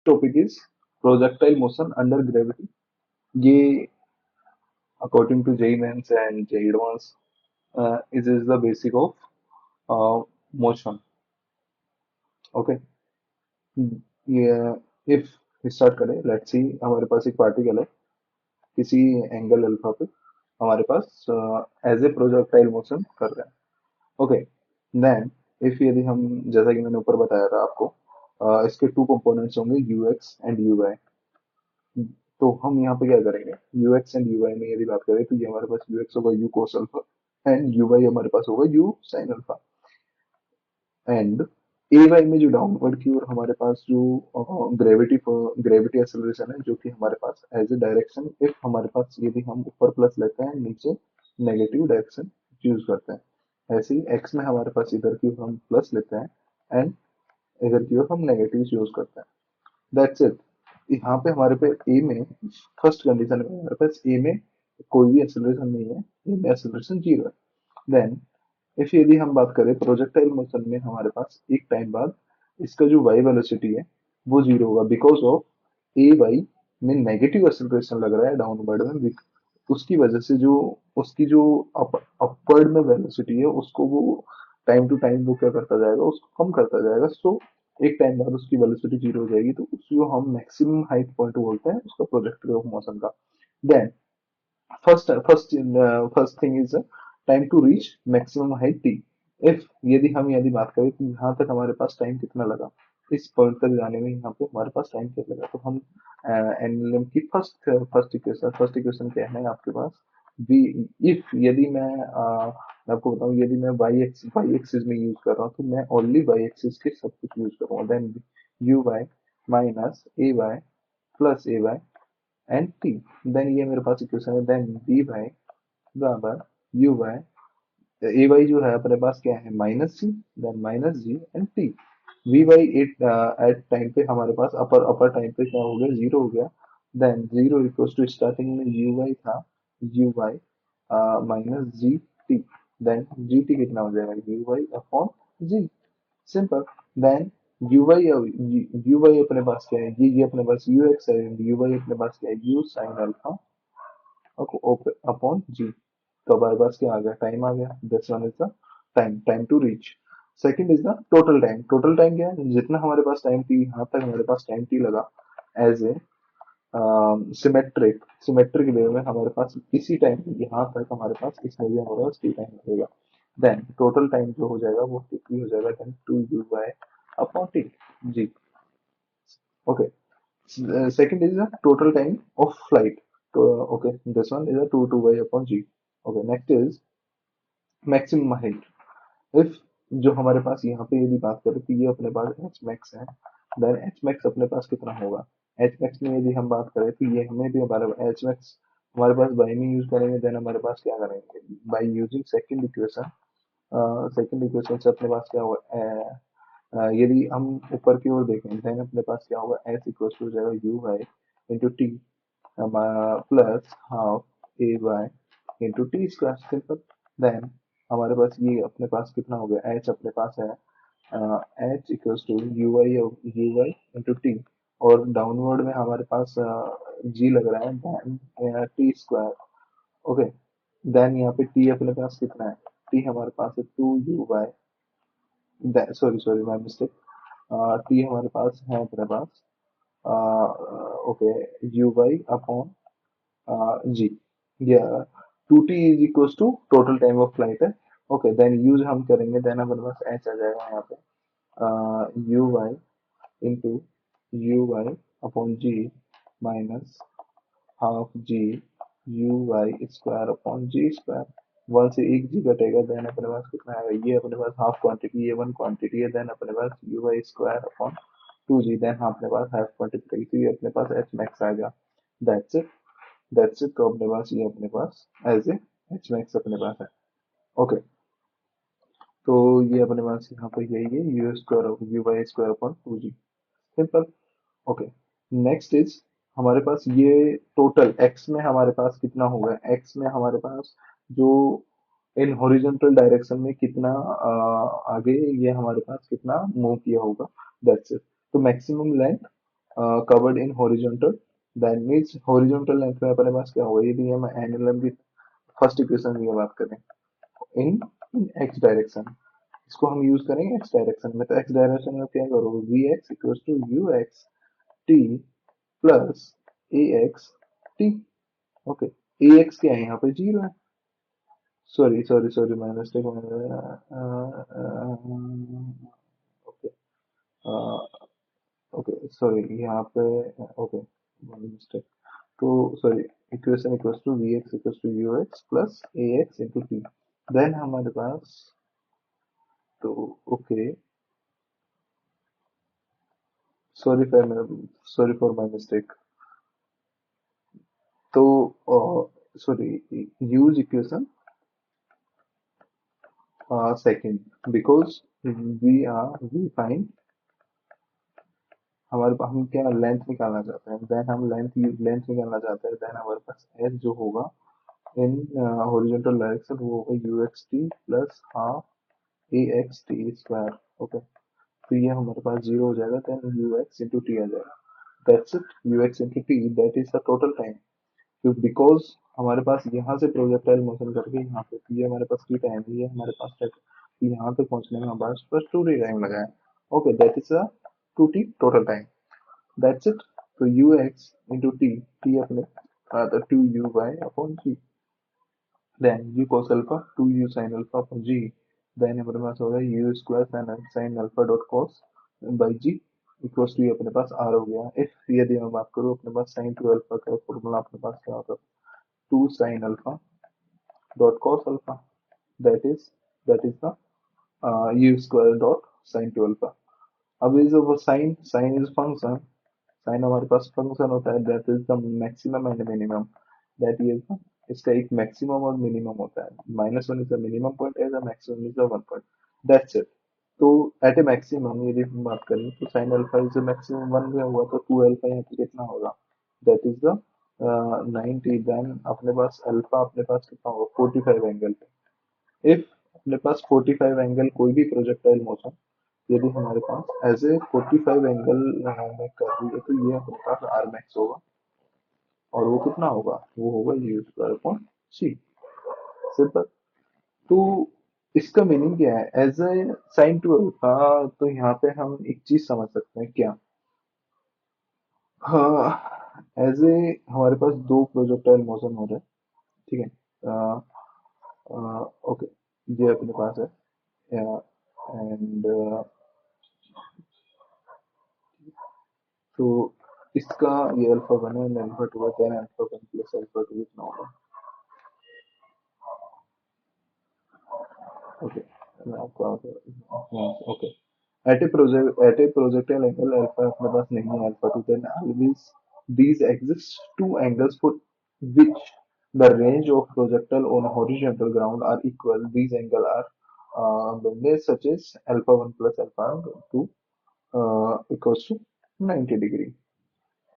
Topic is projectile motion under gravity. ये according to JEE Mains and JEE Advance is the basic of motion. Okay, ये if start करें, let's see हमारे पास एक particle है किसी एंगल अल्फा पे, हमारे पास एज ए प्रोजेक्टाइल मोशन कर रहे हैं। ओके, देन इफ यदि हम, जैसा कि मैंने ऊपर बताया था आपको, इसके टू कंपोनेंट्स होंगे u x and u y. तो हम यहाँ पे क्या करेंगे, u x and u y में यदि बात करें तो ये हमारे पास यू एक्स होगा u cos alpha and u y हमारे पास होगा u sine alpha. And a y में जो डाउनवर्ड की ओर हमारे पास जो ग्रेविटी ग्रेविटी एक्सेलरेशन है, जो कि हमारे पास एज ए डायरेक्शन, इफ हमारे पास यदि हम ऊपर प्लस लेते हैं नीचे नेगेटिव डायरेक्शन यूज करते हैं, ऐसे ही एक्स में हमारे पास इधर की ओर हम प्लस लेते हैं एंड इधर की ओर हम नेगेटिव यूज करते हैं। That's it. यहाँ पे हमारे पे ए में फर्स्ट कंडीशन में हमारे पास ए में कोई भी एक्सेलरेशन नहीं है, ए में एक्सेलरेशन जीरो है। देन इफ यदि हम बात करें प्रोजेक्टाइल मोशन में, हमारे पास एक टाइम बाद इसका जो वाई वेलोसिटी है वो जीरो होगा, बिकॉज ऑफ ए वाई में नेगेटिव एक्सेलरेशन लग रहा है डाउनवर्ड में, उसकी वजह से जो उसकी जो अपवर्ड में वेलोसिटी है उसको वो टाइम टू टाइम वो क्या करता जाएगा, उसको कम करता जाएगा। सो एक टाइम बाद उसकी वेलोसिटी जीरो हो जाएगी, तो उसको हम मैक्सिमम हाइट पॉइंट बोलते हैं उसका प्रोजेक्टाइल ऑफ मोशन का। Then first thing is time to reach maximum height t. If यदि बात करें कि यहाँ तक हमारे पास टाइम कितना लगा, इस पॉइंट तक जाने में यहाँ पे हमारे पास टाइम कितना लगा, तो हम एनएलएम की फर्स्ट इक्वेशन क्या है आपके पास, बी। इफ यदि मैं आपको बताऊं, यदि मैं वाई एक्सिस में यूज कर रहा हूँ तो मैं ओनली वाई एक्सिस के सब कुछ यूज करूंगा। Then u y minus a y plus a y and t. Then ये मेरे पास इक्वेशन है। देन डी वाई बराबर यू वाई, ए वाई जो है अपने पास क्या है, minus c, then minus g and t. V y at time पे हमारे पास अपर अपर टाइम पे क्या हो गया, जीरो हो गया। Then zero equals to starting में यू वाई था, u y minus g t. Then g t कितना हो जाएगा, u Y upon g, simple. Then u y अपने पास क्या है, ये अपने पास यू एक्स है, यू वाई अपने पास क्या है, u sine alpha upon g. तो हमारे पास क्या आ गया, टाइम आ गया। This one is the time to reach. Second is the total time. Total time क्या है, जितना हमारे पास टाइम टी, यहाँ तक हमारे पास टाइम टी लगा एज ए सिमेट्रिक वे में, हमारे पास इसी टाइम यहाँ तक हमारे पास इसमें भी हमारे पास टी टाइम लगेगा। देन टोटल टाइम जो हो जाएगा वो कितनी हो जाएगा, then two u by upon t g. Okay, second is the total time of flight. So, okay, this one is a 2 by upon g. Okay, next is maximum height. If जो हमारे पास यहाँ पे यदि बात करें तो ये अपने पास एच मैक्स है, देन एच मैक्स अपने पास कितना होगा, एच मैक्स में यदि हम बात करें तो ये हमें भी हमारे एच मैक्स हमारे पास बाई में यूज करेंगे। देन हमारे पास क्या करेंगे, बाई यूजिंग सेकंड इक्वेशन से अपने पास क्या होगा, यदि हम ऊपर की ओर देखें देन अपने पास क्या होगा, एच इक्वल टू हो जाएगा u Y into t plus half a y into t square, simple. Then हमारे पास ये अपने पास कितना हो गया, एच अपने पास है H equals to you Y into T, और डाउनवर्ड में हमारे पास जी लग रहा है, then T square. Okay, then यहाँ पे टी अपने पास कितना है, टी हमारे पास है two you Y, sorry sorry my mistake, T हमारे पास है अपने पास okay U Y upon G, या two T is equal to total time of flight है। ओके, देन यूज हम करेंगे, देन हमारे पास एच आ जाएगा यहाँ पे U Y into U Y upon G minus half G U Y square upon G square. One से एक जी घटेगा, देन अपने पास कितना आएगा, ये अपने पास हाफ क्वांटिटी, ये वन क्वांटिटी है, देन अपने पास u Y square upon two g, then अपने पास हाफ क्वांटिटी, तो ये अपने पास एच मैक्स आ गया। That's it, that's it. तो अपने पास ये अपने पास एज ए एच मैक्स अपने पास है। ओके, तो ये अपने पास यहाँ पर यही है, U square U Y square upon two G, simple. Okay, next is हमारे पास ये टोटल एक्स में हमारे पास कितना होगा, एक्स में हमारे पास जो इन हॉरिजॉन्टल डायरेक्शन में कितना आगे ये हमारे पास कितना मूव किया होगा, दैट्स इट। तो maximum length covered in horizontal, that means horizontal length में अपने पास क्या होगा, यदि हम एंगुलर की फर्स्ट इक्वेशन की बात करें, इन इन एक्स डायरेक्शन, इसको हम यूज करेंगे एक्स डायरेक्शन में, तो एक्स डायरेक्शन में क्या करोगे, v x equal to u x t plus a x t. Okay, a x क्या है यहाँ पे, जीरो है। Sorry sorry sorry, my mistake. Okay okay sorry, यहाँ पे ओके, माई मिस्टेक। तो sorry, equation equals to v x equals to u x plus a x into t, then हमारे पास, तो okay, sorry for sorry for my mistake. तो sorry, use equation second, because we find, हमारे पास हम क्या length निकालना चाहते हैं, देन हम लेंथ निकालना चाहते हैं, देन हमारे पास एस जो होगा इन हॉरिजॉन्टल डायरेक्शन वो होगा u x t plus half a x t square. Okay, तो ये हमारे पास जीरो हो जाएगा, then u x into t आ जाएगा, that's it, u x into t, that is the total time. Because हमारे पास यहाँ से प्रोजेक्टाइल मोशन करके यहाँ पे, तो ये हमारे पास की टाइम है, ये हमारे पास यहाँ पे पहुंचने में हमारे पास टू टी टाइम लगा है। Okay, that is the two t total time, that's it. तो u x into t, t अपने तो two you Y upon g, then u cos alpha two u sin alpha upon g, then हमारे पास होगा you square sin alpha dot cos by g equals to, ये अपने पास are हो गया। If यदि मैं बात करूँ अपने पास sin टू अल्फा का फॉर्मूला अपने पास क्या होता है, two sin alpha dot cos alpha, that is that is the U square dot sin two alpha. अब इज वो साइन इज फंक्शन, साइन हमारे पास फंक्शन होता है, that is the maximum and minimum, that is the, इसका एक maximum और minimum होता है, minus one is the minimum point as the maximum is the one point, that's it. तो एट ए मैक्सिमम यदि हम बात करें तो sine alpha is maximum one में हुआ, तो टू अल्फा यहाँ पे कितना होगा, दैट इज द 90, देन अपने पास अल्फा अपने पास कितना होगा 45 एंगल पे। इफ अपने पास 45 एंगल कोई भी प्रोजेक्टाइल मोशन यदि हमारे पास एज ए 45 एंगल में कर रही है, तो ये हमारे पास आर मैक्स होगा, और वो कितना होगा, वो होगा you square upon C, simple. तो इसका मीनिंग क्या है, as a sine two alpha, तो यहाँ पे हम एक चीज समझ सकते हैं क्या, हाँ, एज ए हमारे पास दो प्रोजेक्टाइल मोशन हो रहे हैं, ठीक है, ओके, ये अपने पास है, एंड तो इसका ये अल्फा वन है एंड अल्फा टू है, then alpha one plus alpha two कितना होगा, ओके, मैं आपको okay, at a projectile angle alpha अपने पास नहीं है, alpha two, then always these exist two angles for which the range of projectile on horizontal ground are equal, these angle are such as alpha 1 plus alpha 2 equals to 90 degree,